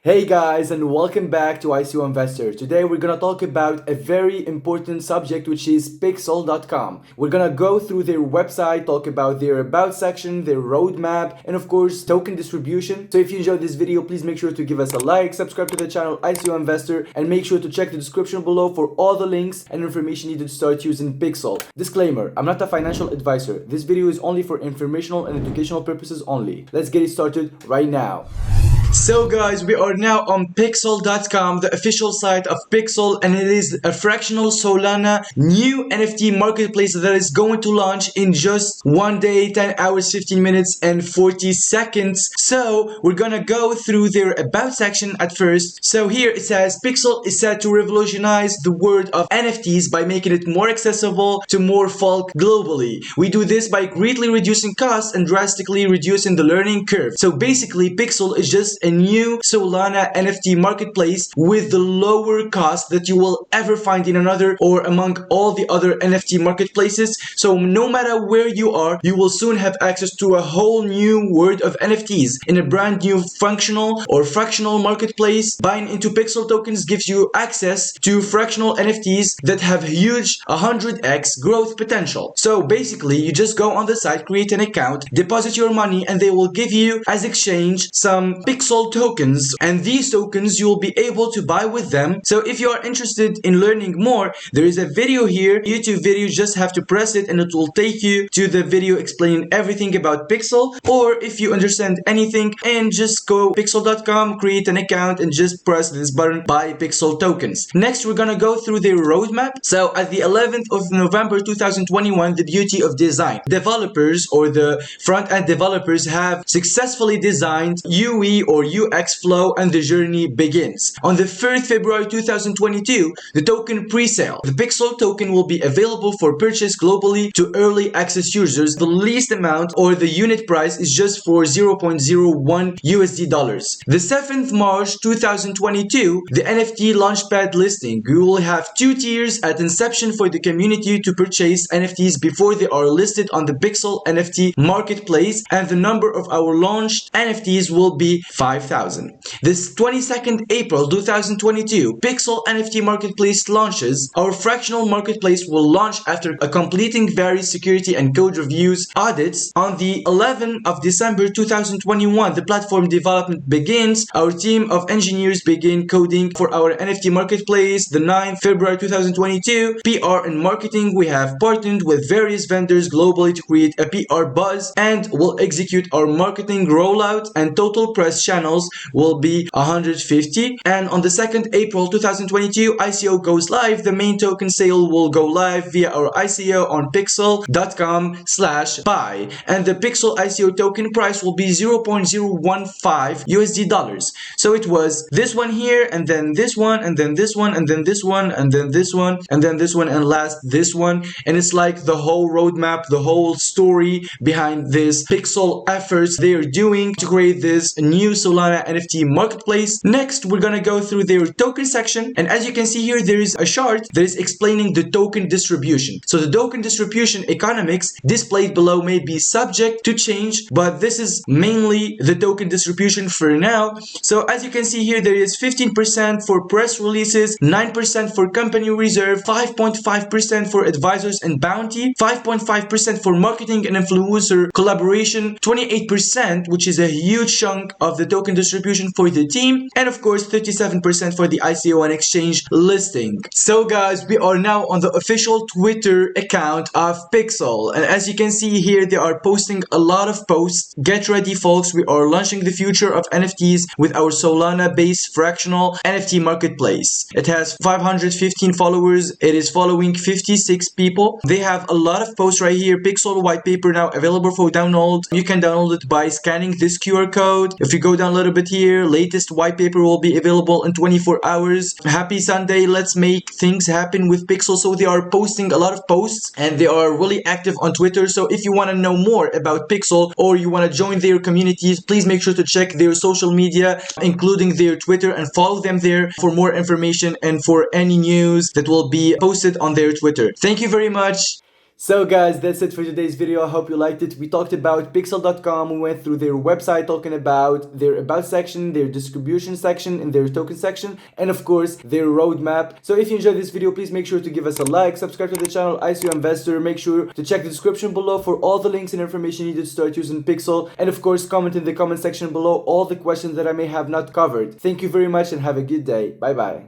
Hey guys, and welcome back to ICO Investor. Today we're gonna talk about a very important subject, which is Piqsol.com. We're gonna go through their website, talk about their about section, their roadmap, and of course token distribution. So if you enjoyed this video, please make sure to give us a like, subscribe to the channel ICO Investor, and make sure to check the description below for all the links and information needed to start using Piqsol. Disclaimer, I'm not a financial advisor. This video is only for informational and educational purposes only. Let's get it started right now. So guys, we are now on Piqsol.com, the official site of Piqsol, and it is a fractional Solana new NFT marketplace that is going to launch in just 1 day, 10 hours, 15 minutes, and 40 seconds. So we're gonna go through their about section at first. So here it says, Piqsol is set to revolutionize the world of NFTs by making it more accessible to more folk globally. We do this by greatly reducing costs and drastically reducing the learning curve. So basically, Piqsol is just a new Solana NFT marketplace with the lower cost that you will ever find in another or among all the other NFT marketplaces. So no matter where you are, you will soon have access to a whole new world of NFTs in a brand new functional or fractional marketplace. Buying into Piqsol tokens gives you access to fractional NFTs that have huge 100x growth potential. So basically, you just go on the site, create an account, deposit your money, and they will give you as exchange some Piqsol tokens, and these tokens you will be able to buy with them. So if you are interested in learning more, there is a video here, YouTube video. You just have to press it and it will take you to the video explaining everything about Piqsol. Or if you understand anything, and just go Piqsol.com, create an account, and just press this button, buy Piqsol tokens. Next, we're gonna go through their roadmap. So at the 11th of November 2021, the beauty of design. Developers or the front-end developers have successfully designed UE or UX flow, and the journey begins. On the 3rd February 2022, the token pre-sale. The Piqsol token will be available for purchase globally to early access users. The least amount or the unit price is just for 0.01 USD dollars. The 7th March 2022, the NFT launchpad listing. We will have 2 tiers at inception for the community to purchase NFTs before they are listed on the Piqsol NFT marketplace, and the number of our launched NFTs will be 5,000. This 22nd April 2022, Piqsol NFT marketplace launches. Our fractional marketplace will launch after completing various security and code reviews audits. On the 11th of December 2021, the platform development begins. Our team of engineers begin coding for our NFT marketplace. The 9th February 2022, PR and marketing. We have partnered with various vendors globally to create a PR buzz and will execute our marketing rollout, and total press channels will be 150. And on the 2nd April 2022, ICO goes live. The main token sale will go live via our ICO on Piqsol.com/buy, and the Piqsol ICO token price will be 0.015 USD dollars. So it was this one here, and then this one, and then this one, and then this one, and then this one, and then this one, and last this one. And it's like the whole roadmap, the whole story behind this Piqsol efforts they're doing to create this new Solana NFT marketplace. Next, we're gonna go through their token section, and as you can see here, there is a chart that is explaining the token distribution. So the token distribution economics displayed below may be subject to change, but this is mainly the token distribution for now. So as you can see here, there is 15% for press releases, 9% for company reserve, 5.5% for advisors and bounty, 5.5% for marketing and influencer collaboration, 28%, which is a huge chunk of the token distribution for the team, and of course 37% for the ICO and exchange listing. So guys, we are now on the official Twitter account of Piqsol, and as you can see here, they are posting a lot of posts. Get ready folks, we are launching the future of NFTs with our Solana based fractional NFT marketplace. It has 515 followers. It is following 56 people. They have a lot of posts right here. Piqsol white paper now available for download. You can download it by scanning this QR code. If you go down a little bit here, latest white paper will be available in 24 hours. Happy Sunday, let's make things happen with Piqsol. So they are posting a lot of posts and they are really active on Twitter. So if you want to know more about Piqsol or you want to join their communities, please make sure to check their social media, including their Twitter, and follow them there for more information and for any news that will be posted on their Twitter. Thank you very much. So guys, that's it for today's video. I hope you liked it. We talked about Piqsol.com. We went through their website, talking about their about section, their distribution section, and their token section, and of course their roadmap. So if you enjoyed this video, please make sure to give us a like, subscribe to the channel ICO Investor. Make sure to check the description below for all the links and information needed to start using Piqsol, and of course comment in the comment section below all the questions that I may have not covered. Thank you very much and have a good day. Bye bye.